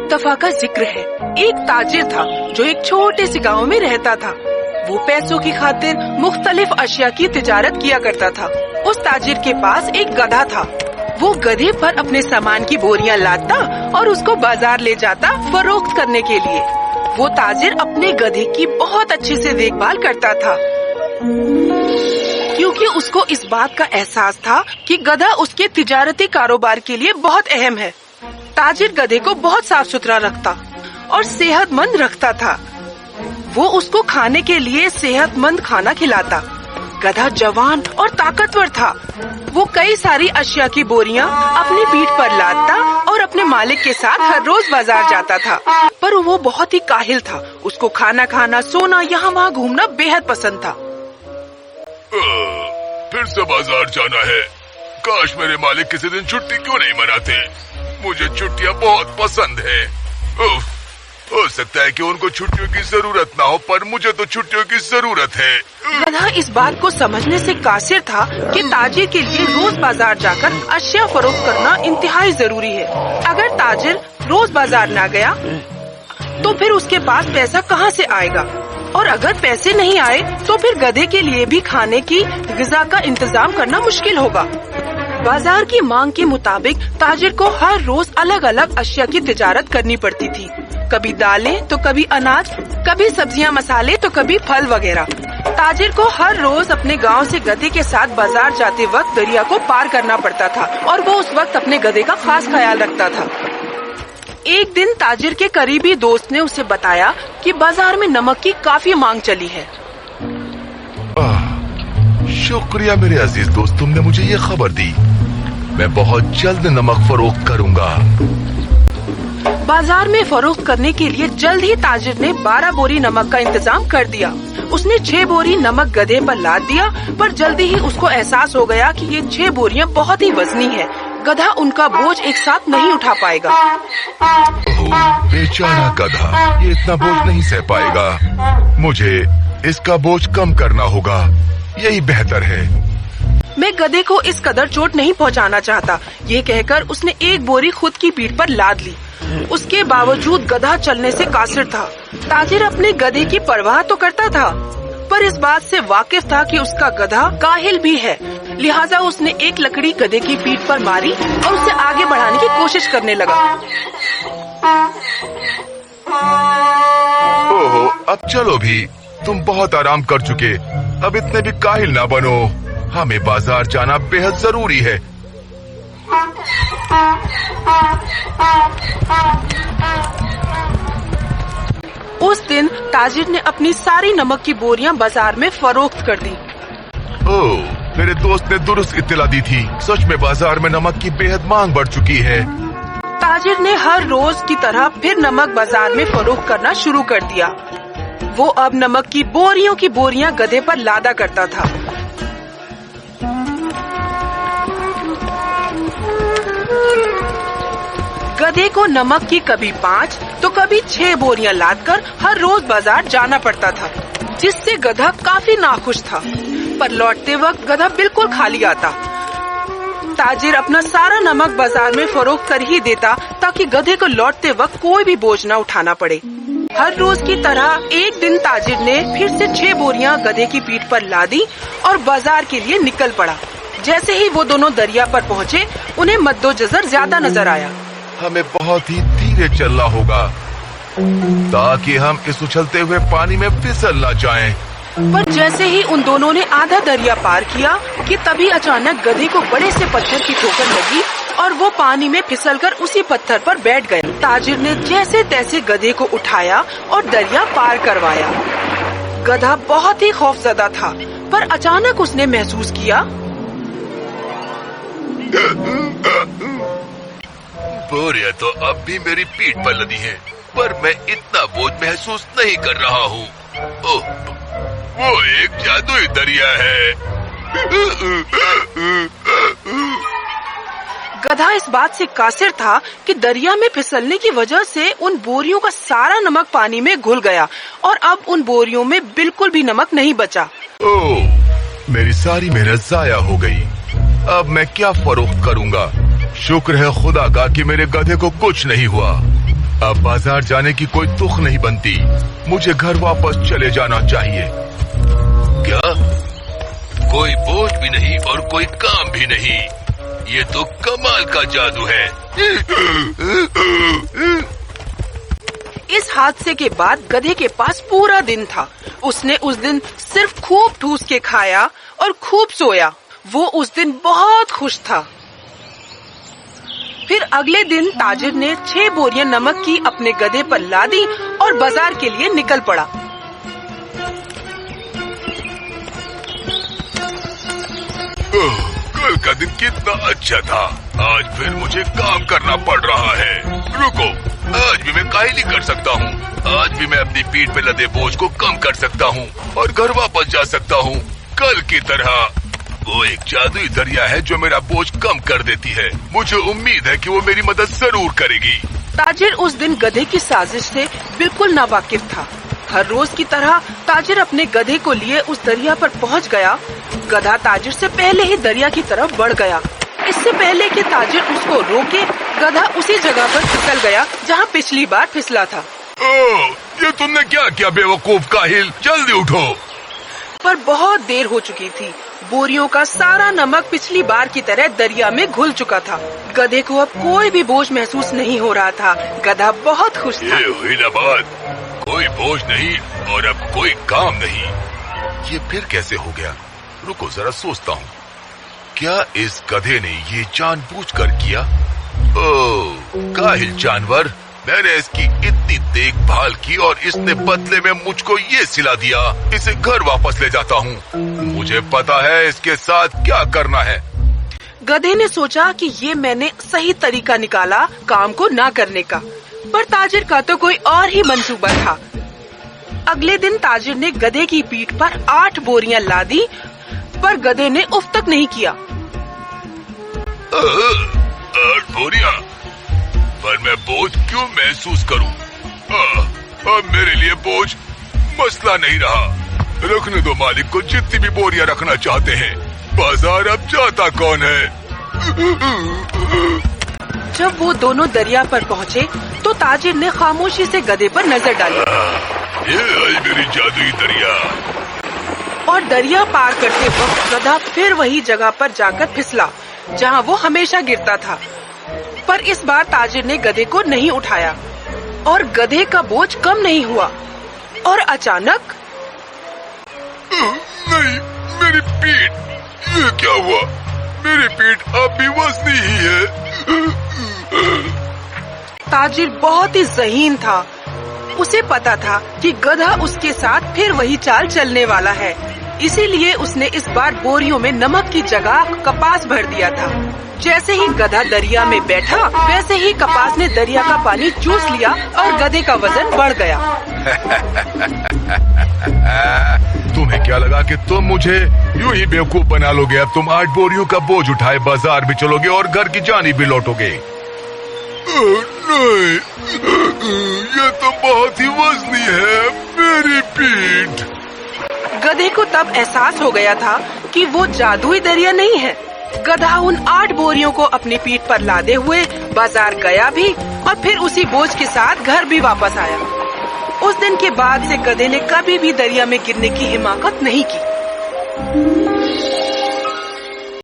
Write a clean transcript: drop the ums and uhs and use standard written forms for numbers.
एक दफा का जिक्र है। एक ताजिर था जो एक छोटे से गांव में रहता था। वो पैसों की खातिर मुख्तलिफ अशिया की तिजारत किया करता था। उस ताजिर के पास एक गधा था। वो गधे पर अपने सामान की बोरियां लादता और उसको बाजार ले जाता फरोख्त करने के लिए। वो ताजिर अपने गधे की बहुत अच्छे से देखभाल करता था, क्योंकि उसको इस बात का एहसास था कि गधा उसके तिजारती कारोबार के लिए बहुत अहम है। ताजिर गधे को बहुत साफ सुथरा रखता और सेहतमंद रखता था। वो उसको खाने के लिए सेहतमंद खाना खिलाता। गधा जवान और ताकतवर था। वो कई सारी अशिया की बोरियां अपनी पीठ पर लादता और अपने मालिक के साथ हर रोज बाजार जाता था। पर वो बहुत ही काहिल था। उसको खाना खाना, सोना, यहाँ वहाँ घूमना बेहद पसंद था। फिर से बाजार जाना है। काश मेरे मालिक किसी दिन छुट्टी क्यों नहीं मनाते। मुझे छुट्टियाँ बहुत पसंद है। हो सकता है कि उनको छुट्टियों की जरूरत ना हो, पर मुझे तो छुट्टियों की जरूरत है। गधा इस बात को समझने से कासिर था कि ताजिर के लिए रोज बाजार जाकर अशिया फरोख्त करना इंतहाई जरूरी है। अगर ताजिर रोज बाजार ना गया तो फिर उसके पास पैसा कहाँ से आएगा, और अगर पैसे नहीं आए तो फिर गधे के लिए भी खाने की ग़िज़ा का इंतजाम करना मुश्किल होगा। बाजार की मांग के मुताबिक ताजिर को हर रोज अलग अलग अशिया की तिजारत करनी पड़ती थी। कभी दालें तो कभी अनाज, कभी सब्जियां, मसाले तो कभी फल वगैरह। ताजिर को हर रोज अपने गांव से गधे के साथ बाजार जाते वक्त दरिया को पार करना पड़ता था और वो उस वक्त अपने गधे का खास ख्याल रखता था। एक दिन ताजिर के करीबी दोस्त ने उसे बताया कि बाजार में नमक की काफी मांग चली है। शुक्रिया मेरे अजीज दोस्त, तुमने मुझे ये खबर दी। मैं बहुत जल्द नमक फरोख्त करूंगा। बाजार में फरोख्त करने के लिए जल्द ही ताजिर ने 12 बोरी नमक का इंतजाम कर दिया। उसने 6 बोरी नमक गधे पर लाद दिया, पर जल्दी ही उसको एहसास हो गया कि ये 6 बोरियां बहुत ही वजनी है। गधा उनका बोझ एक साथ नहीं उठा पाएगा। बेचारा गधा, ये इतना बोझ नहीं सह पाएगा। मुझे इसका बोझ कम करना होगा, यही बेहतर है। मैं गधे को इस कदर चोट नहीं पहुंचाना चाहता। ये कहकर उसने एक बोरी खुद की पीठ पर लाद ली। उसके बावजूद गधा चलने से कासिर था। ताजिर अपने गधे की परवाह तो करता था, पर इस बात से वाकिफ था कि उसका गधा काहिल भी है। लिहाजा उसने एक लकड़ी गधे की पीठ पर मारी और उसे आगे बढ़ाने की कोशिश करने लगा। ओहो, अब चलो भी, तुम बहुत आराम कर चुके। अब इतने भी काहिल ना बनो। हमें बाजार जाना बेहद जरूरी है। उस दिन ताजिर ने अपनी सारी नमक की बोरियां बाजार में फरोख्त कर दी। ओह, मेरे दोस्त ने दुरुस्त इत्तला दी थी। सच में बाजार में नमक की बेहद मांग बढ़ चुकी है। ताजिर ने हर रोज की तरह फिर नमक बाजार में फरोख्त करना शुरू कर दिया। वो अब नमक की बोरियां गधे पर लादा करता था। गधे को नमक की कभी 5 तो कभी 6 बोरियां लादकर हर रोज बाजार जाना पड़ता था, जिससे गधा काफी नाखुश था। पर लौटते वक्त गधा बिल्कुल खाली आता। ताजिर अपना सारा नमक बाजार में फरोख्त कर ही देता ताकि गधे को लौटते वक्त कोई भी बोझ न उठाना पड़े। हर रोज की तरह एक दिन ताजिर ने फिर से 6 बोरियां गधे की पीठ पर लादी और बाजार के लिए निकल पड़ा। जैसे ही वो दोनों दरिया पर पहुँचे, उन्हें मद्दोजहर ज्यादा नजर आया। हमें बहुत ही धीरे चलना होगा ताकि हम इस उछलते हुए पानी में फिसल न जाएं। पर जैसे ही उन दोनों ने आधा दरिया पार किया कि तभी अचानक गधे को बड़े से पत्थर की ठोकर लगी और वो पानी में फिसलकर उसी पत्थर पर बैठ गए। ताजिर ने जैसे तैसे गधे को उठाया और दरिया पार करवाया। गधा बहुत ही खौफजदा था, पर अचानक उसने महसूस किया, बोरियां तो अब भी मेरी पीठ पर लदी हैं, पर मैं इतना बोझ महसूस नहीं कर रहा हूँ। ओह, वो एक जादुई दरिया है। गधा इस बात से कासिर था कि दरिया में फिसलने की वजह से उन बोरियों का सारा नमक पानी में घुल गया और अब उन बोरियों में बिल्कुल भी नमक नहीं बचा। ओह, मेरी सारी मेहनत जाया हो गई। अब मैं क्या फरोख्त करूँगा? शुक्र है खुदा का कि मेरे गधे को कुछ नहीं हुआ। अब बाजार जाने की कोई तुक नहीं बनती। मुझे घर वापस चले जाना चाहिए। क्या? कोई बोझ भी नहीं और कोई काम भी नहीं। ये तो कमाल का जादू है। इस हादसे के बाद गधे के पास पूरा दिन था। उसने उस दिन सिर्फ खूब ठूस के खाया और खूब सोया। वो उस दिन बहुत खुश था। फिर अगले दिन ताजिर ने 6 बोरियां नमक की अपने गधे पर लादी और बाजार के लिए निकल पड़ा। कल का दिन कितना अच्छा था। आज फिर मुझे काम करना पड़ रहा है। रुको, आज भी मैं कायली कर सकता हूँ। आज भी मैं अपनी पीठ पे लदे बोझ को कम कर सकता हूँ और घर वापस जा सकता हूँ कल की तरह। वो एक जादुई दरिया है जो मेरा बोझ कम कर देती है। मुझे उम्मीद है कि वो मेरी मदद जरूर करेगी। ताजिर उस दिन गधे की साजिश से बिल्कुल नावाकिफ था। हर रोज की तरह ताजिर अपने गधे को लिए उस दरिया पर पहुंच गया। गधा ताजिर से पहले ही दरिया की तरफ बढ़ गया। इससे पहले कि ताजिर उसको रोके, गधा उसी जगह पर फिसल गया जहां पिछली बार फिसला था। ये तुमने क्या किया बेवकूफ काहिल? जल्दी उठो। पर बहुत देर हो चुकी थी। बोरियों का सारा नमक पिछली बार की तरह दरिया में घुल चुका था। गधे को अब कोई भी बोझ महसूस नहीं हो रहा था। गधा बहुत खुश था। ये हुई ना बात, कोई बोझ नहीं और अब कोई काम नहीं। ये फिर कैसे हो गया? रुको जरा सोचता हूँ। क्या इस गधे ने ये जानबूझकर किया? ओह काहिल जानवर, मैंने इसकी इतनी देखभाल की और इसने बदले में मुझको ये सिला दिया। इसे घर वापस ले जाता हूँ। मुझे पता है इसके साथ क्या करना है। गधे ने सोचा कि ये मैंने सही तरीका निकाला काम को ना करने का, पर ताजिर का तो कोई और ही मंसूबा था। अगले दिन ताजिर ने गधे की पीठ पर 8 बोरियां लादी, पर गधे ने उफ तक नहीं किया। 8 बोरियां? पर मैं बोझ क्यों महसूस करूं? अब मेरे लिए बोझ मसला नहीं रहा। रखने दो मालिक को जितनी भी बोरियां रखना चाहते हैं। बाजार अब जाता कौन है? जब वो दोनों दरिया पर पहुँचे तो ताजिर ने खामोशी से गधे पर नजर डाली। ये आई मेरी जादुई दरिया। और दरिया पार करते वक्त गधा फिर वही जगह पर जाकर फिसला जहाँ वो हमेशा गिरता था। पर इस बार ताजिर ने गधे को नहीं उठाया और गधे का बोझ कम नहीं हुआ। और अचानक नहीं, मेरी पीठ! ये क्या हुआ? मेरी पीठ अब भी वजनी ही है। ताजिर बहुत ही ज़हीन था। उसे पता था कि गधा उसके साथ फिर वही चाल चलने वाला है। इसीलिए उसने इस बार बोरियों में नमक की जगह कपास भर दिया था। जैसे ही गधा दरिया में बैठा, वैसे ही कपास ने दरिया का पानी चूस लिया और गधे का वजन बढ़ गया। तुम्हें क्या लगा कि तुम मुझे यूं ही बेवकूफ बना लोगे? अब तुम 8 बोरियों का बोझ उठाए बाजार भी चलोगे और घर की जानी भी लौटोगे। नहीं, ये तो बहुत ही वजनी है, मेरी पीठ। गधे को तब एहसास हो गया था कि वो जादुई दरिया नहीं है। गधा उन 8 बोरियों को अपनी पीठ पर लादे हुए बाजार गया भी और फिर उसी बोझ के साथ घर भी वापस आया। उस दिन के बाद से गधे ने कभी भी दरिया में गिरने की हिम्मत नहीं की।